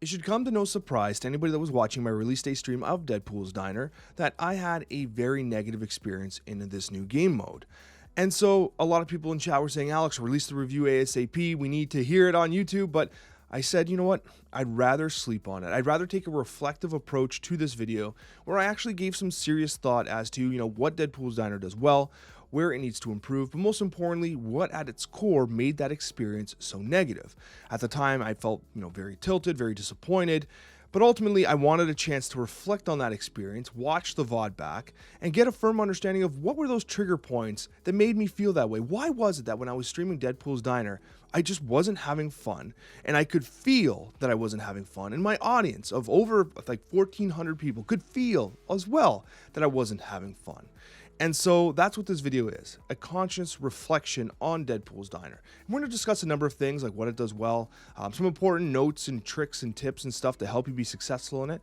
It should come to no surprise to anybody that was watching my release day stream of Deadpool's Diner that I had a very negative experience in this new game mode. And so a lot of people in chat were saying, Alex, release the review ASAP. We need to hear it on YouTube. But I said, you know what? I'd rather sleep on it. I'd rather take a reflective approach to this video where I actually gave some serious thought as to, what Deadpool's Diner does well, where it needs to improve, but most importantly, what at its core made that experience so negative. At the time, I felt, very tilted, very disappointed, but ultimately I wanted a chance to reflect on that experience, watch the VOD back, and get a firm understanding of what were those trigger points that made me feel that way. Why was it that when I was streaming Deadpool's Diner, I just wasn't having fun, and I could feel that I wasn't having fun, and my audience of over like 1,400 people could feel as well that I wasn't having fun. And so that's what this video is, a conscious reflection on Deadpool's Diner. And we're going to discuss a number of things like what it does well, some important notes and tricks and tips and stuff to help you be successful in it.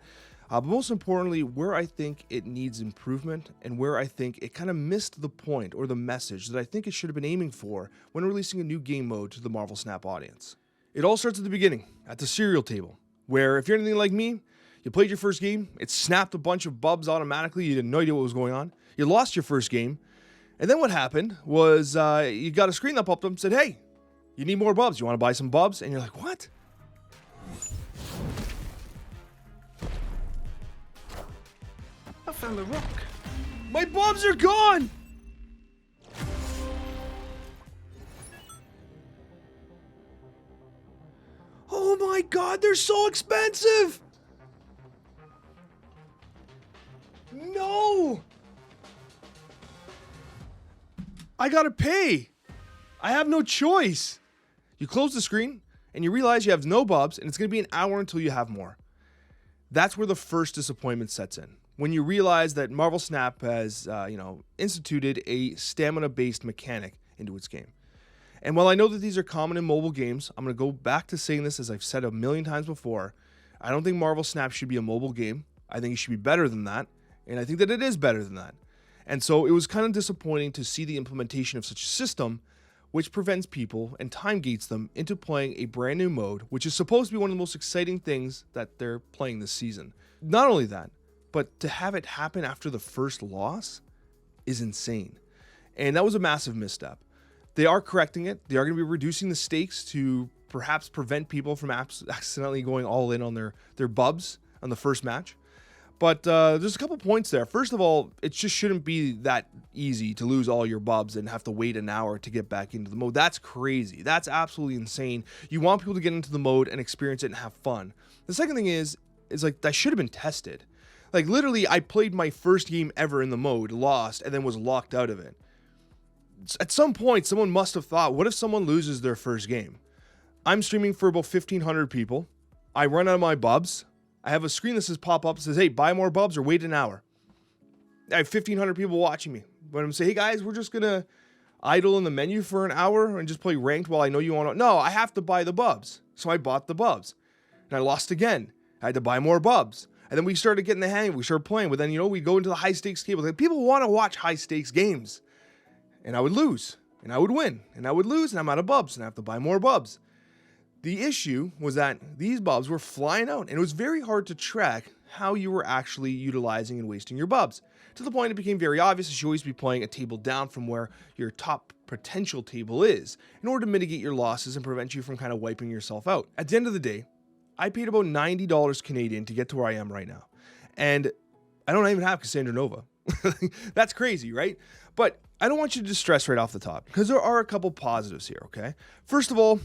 But most importantly, where I think it needs improvement and where I think it kind of missed the point or the message that I think it should have been aiming for when releasing a new game mode to the Marvel Snap audience. It all starts at the beginning, at the cereal table, where if you're anything like me, you played your first game, it snapped a bunch of bubs automatically, you had no idea what was going on. You lost your first game, and then what happened was you got a screen that popped up and said, hey, you need more bubs. You want to buy some bubs? And you're like, what? I found a rock. My bubs are gone! Oh my god, they're so expensive! No! I gotta pay. I have no choice. You close the screen and you realize you have no bubs and it's gonna be an hour until you have more. That's where the first disappointment sets in. When you realize that Marvel Snap has, instituted a stamina-based mechanic into its game. And while I know that these are common in mobile games, I'm gonna go back to saying this as I've said a million times before. I don't think Marvel Snap should be a mobile game. I think it should be better than that. And I think that it is better than that. And so it was kind of disappointing to see the implementation of such a system, which prevents people and time gates them into playing a brand new mode, which is supposed to be one of the most exciting things that they're playing this season. Not only that, but to have it happen after the first loss is insane. And that was a massive misstep. They are correcting it. They are going to be reducing the stakes to perhaps prevent people from accidentally going all in on their bubs on the first match. But there's a couple points there. First of all, it just shouldn't be that easy to lose all your bubs and have to wait an hour to get back into the mode. That's crazy. That's absolutely insane. You want people to get into the mode and experience it and have fun. The second thing is like that should have been tested. Like literally, I played my first game ever in the mode, lost, and then was locked out of it. At some point, someone must have thought, what if someone loses their first game? I'm streaming for about 1,500 people. I run out of my bubs. I have a screen that says pop up, says, hey, buy more bubs or wait an hour. I have 1,500 people watching me. But I'm saying, hey guys, we're just gonna idle in the menu for an hour and just play ranked while I know you want to. No, I have to buy the bubs. So I bought the bubs. And I lost again. I had to buy more bubs. And then we started getting the hang of it. We started playing. But then, we go into the high stakes game. Like, people want to watch high stakes games. And I would lose. And I would win. And I would lose. And I'm out of bubs. And I have to buy more bubs. The issue was that these bubs were flying out, and it was very hard to track how you were actually utilizing and wasting your bubs. To the point it became very obvious you should always be playing a table down from where your top potential table is, in order to mitigate your losses and prevent you from kind of wiping yourself out. At the end of the day, I paid about $90 Canadian to get to where I am right now. And I don't even have Cassandra Nova. That's crazy, right? But I don't want you to distress right off the top, because there are a couple positives here, okay? First of all,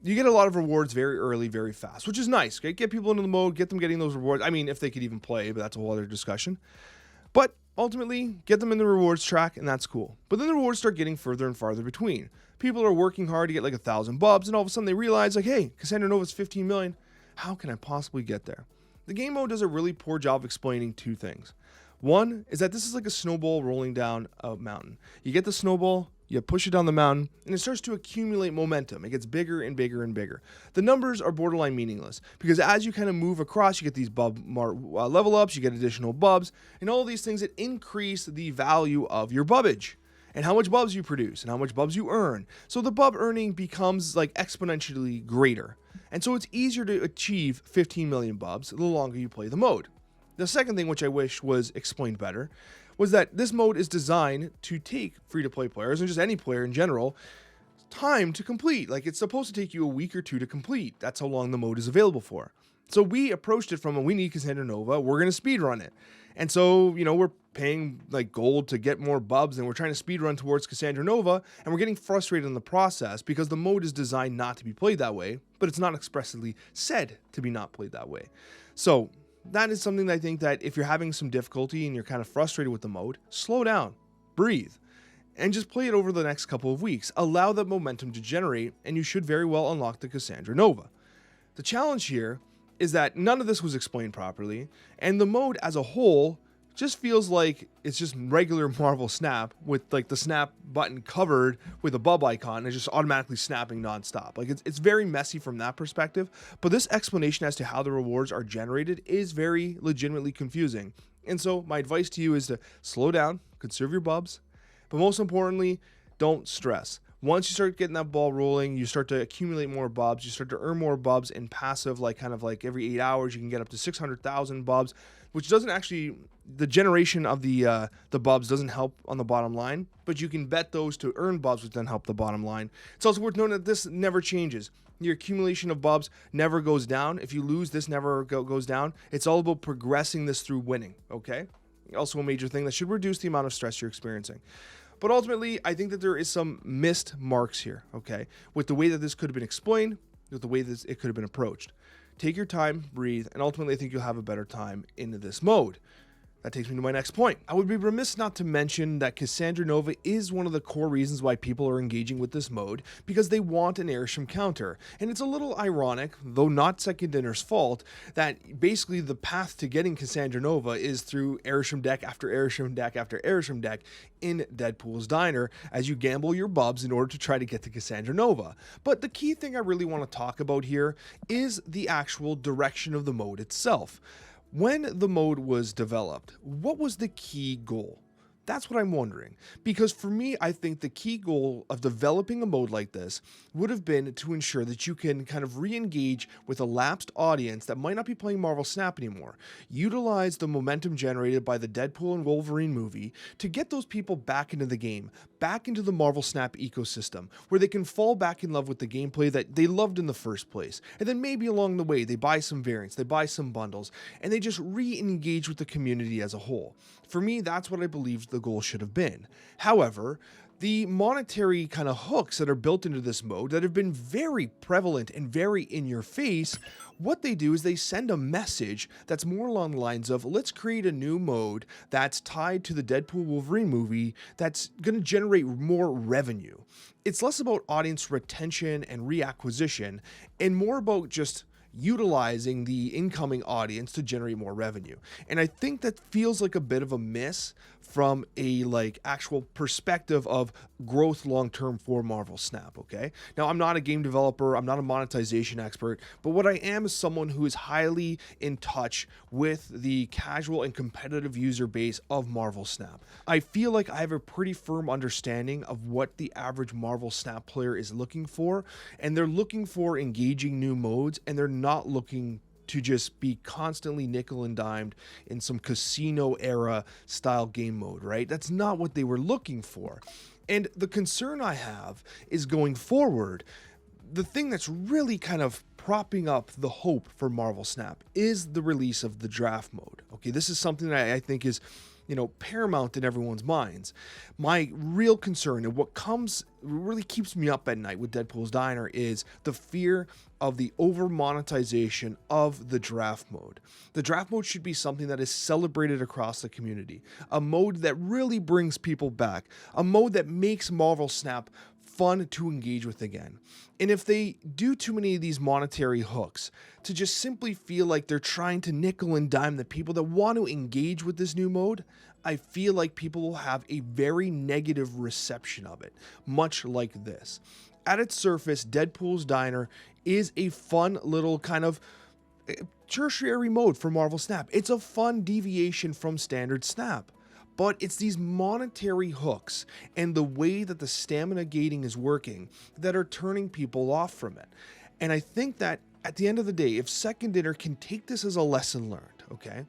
you get a lot of rewards very early, very fast, which is nice. Okay? Get people into the mode, get them getting those rewards. I mean, if they could even play, but that's a whole other discussion. But ultimately, get them in the rewards track, and that's cool. But then the rewards start getting further and farther between. People are working hard to get like 1,000 bubs, and all of a sudden they realize, like, hey, Cassandra Nova's 15 million. How can I possibly get there? The game mode does a really poor job of explaining two things. One is that this is like a snowball rolling down a mountain. You get the snowball, you push it down the mountain, and it starts to accumulate momentum. It gets bigger and bigger and bigger. The numbers are borderline meaningless, because as you kind of move across, you get these level ups, you get additional bubs, and all of these things that increase the value of your bubbage, and how much bubs you produce, and how much bubs you earn. So the bub earning becomes like exponentially greater. And so it's easier to achieve 15 million bubs the longer you play the mode. The second thing, which I wish was explained better, was that this mode is designed to take free-to-play players, and just any player in general, time to complete. Like, it's supposed to take you a week or two to complete. That's how long the mode is available for. So we approached it from we need Cassandra Nova, we're going to speedrun it. And so, we're paying like gold to get more bubs, and we're trying to speedrun towards Cassandra Nova, and we're getting frustrated in the process because the mode is designed not to be played that way, but it's not expressly said to be not played that way. So that is something that I think that if you're having some difficulty and you're kind of frustrated with the mode, slow down, breathe, and just play it over the next couple of weeks. Allow that momentum to generate, and you should very well unlock the Cassandra Nova. The challenge here is that none of this was explained properly, and the mode as a whole just feels like it's just regular Marvel Snap with like the snap button covered with a bub icon and just automatically snapping nonstop. Like it's very messy from that perspective, but this explanation as to how the rewards are generated is very legitimately confusing. And so my advice to you is to slow down, conserve your bubs, but most importantly, don't stress. Once you start getting that ball rolling, you start to accumulate more bubs, you start to earn more bubs in passive, like kind of like every 8 hours, you can get up to 600,000 bubs, which doesn't actually, the generation of the bubs doesn't help on the bottom line, but you can bet those to earn bubs, which then help the bottom line. It's also worth noting that this never changes. Your accumulation of bubs never goes down. If you lose, this never goes down. It's all about progressing this through winning, okay? Also a major thing that should reduce the amount of stress you're experiencing. But ultimately, I think that there is some missed marks here, okay? With the way that this could have been explained, with the way that it could have been approached. Take your time, breathe, and ultimately I think you'll have a better time in this mode. That takes me to my next point. I would be remiss not to mention that Cassandra Nova is one of the core reasons why people are engaging with this mode, because they want an Airsham counter. And it's a little ironic, though not Second Dinner's fault, that basically the path to getting Cassandra Nova is through Airsham deck after Airsham deck after Airsham deck in Deadpool's Diner, as you gamble your bubs in order to try to get to Cassandra Nova. But the key thing I really want to talk about here is the actual direction of the mode itself. When the mode was developed, what was the key goal? That's what I'm wondering, because for me, I think the key goal of developing a mode like this would have been to ensure that you can kind of re-engage with a lapsed audience that might not be playing Marvel Snap anymore. Utilize the momentum generated by the Deadpool and Wolverine movie to get those people back into the game, back into the Marvel Snap ecosystem, where they can fall back in love with the gameplay that they loved in the first place. And then maybe along the way, they buy some variants, they buy some bundles, and they just re-engage with the community as a whole. For me, that's what I believe the goal should have been. However, the monetary kind of hooks that are built into this mode that have been very prevalent and very in your face, what they do is they send a message that's more along the lines of, let's create a new mode that's tied to the Deadpool Wolverine movie that's going to generate more revenue. It's less about audience retention and reacquisition and more about just utilizing the incoming audience to generate more revenue. And I think that feels like a bit of a miss from a actual perspective of growth long-term for Marvel Snap, okay? Now, I'm not a game developer, I'm not a monetization expert, but what I am is someone who is highly in touch with the casual and competitive user base of Marvel Snap. I feel like I have a pretty firm understanding of what the average Marvel Snap player is looking for, and they're looking for engaging new modes, and they're not looking to just be constantly nickel and dimed in some casino era style game mode, right? That's not what they were looking for. And the concern I have is going forward, the thing that's really kind of propping up the hope for Marvel Snap is the release of the draft mode. Okay, this is something that I think is paramount in everyone's minds. My real concern and what really keeps me up at night with Deadpool's Diner is the fear of the over monetization of the draft mode. The draft mode should be something that is celebrated across the community, a mode that really brings people back, a mode that makes Marvel Snap fun to engage with again. And if they do too many of these monetary hooks to just simply feel like they're trying to nickel and dime the people that want to engage with this new mode, I feel like people will have a very negative reception of it, much like this. At its surface, Deadpool's Diner is a fun little kind of tertiary mode for Marvel Snap. It's a fun deviation from standard Snap. But it's these monetary hooks and the way that the stamina gating is working that are turning people off from it. And I think that at the end of the day, if Second Dinner can take this as a lesson learned, okay,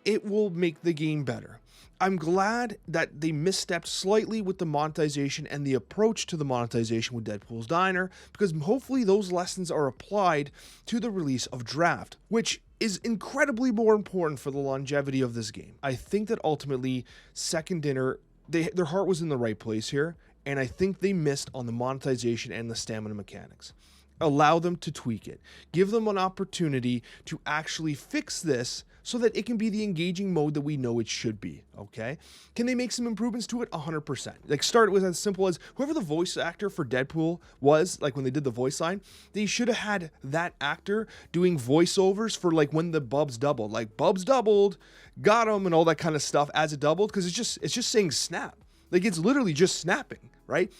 it will make the game better. I'm glad that they misstepped slightly with the monetization and the approach to the monetization with Deadpool's Diner, because hopefully those lessons are applied to the release of Draft, which is incredibly more important for the longevity of this game. I think that ultimately Second Dinner, their heart was in the right place here, and I think they missed on the monetization and the stamina mechanics. Allow them to tweak it. Give them an opportunity to actually fix this so that it can be the engaging mode that we know it should be, okay? Can they make some improvements to it? 100%. Like, start with as simple as whoever the voice actor for Deadpool was, like when they did the voice line, they should have had that actor doing voiceovers for like when the bubs doubled. Like, bubs doubled, got him, and all that kind of stuff as it doubled, because it's just saying snap. Like, it's literally just snapping, right?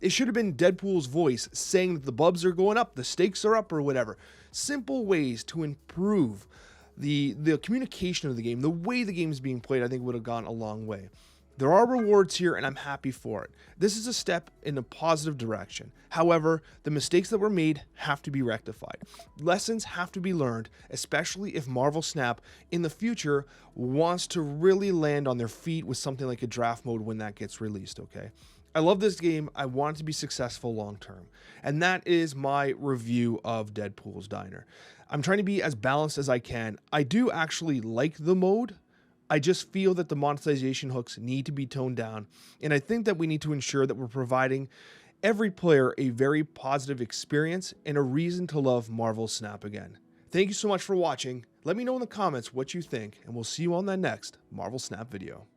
It should have been Deadpool's voice saying that the bubs are going up, the stakes are up, or whatever. Simple ways to improve the communication of the game, the way the game is being played, I think would have gone a long way. There are rewards here, and I'm happy for it. This is a step in a positive direction. However, the mistakes that were made have to be rectified. Lessons have to be learned, especially if Marvel Snap in the future wants to really land on their feet with something like a draft mode when that gets released, okay? I love this game. I want it to be successful long term. And that is my review of Deadpool's Diner. I'm trying to be as balanced as I can. I do actually like the mode. I just feel that the monetization hooks need to be toned down. And I think that we need to ensure that we're providing every player a very positive experience and a reason to love Marvel Snap again. Thank you so much for watching. Let me know in the comments what you think, and we'll see you on that next Marvel Snap video.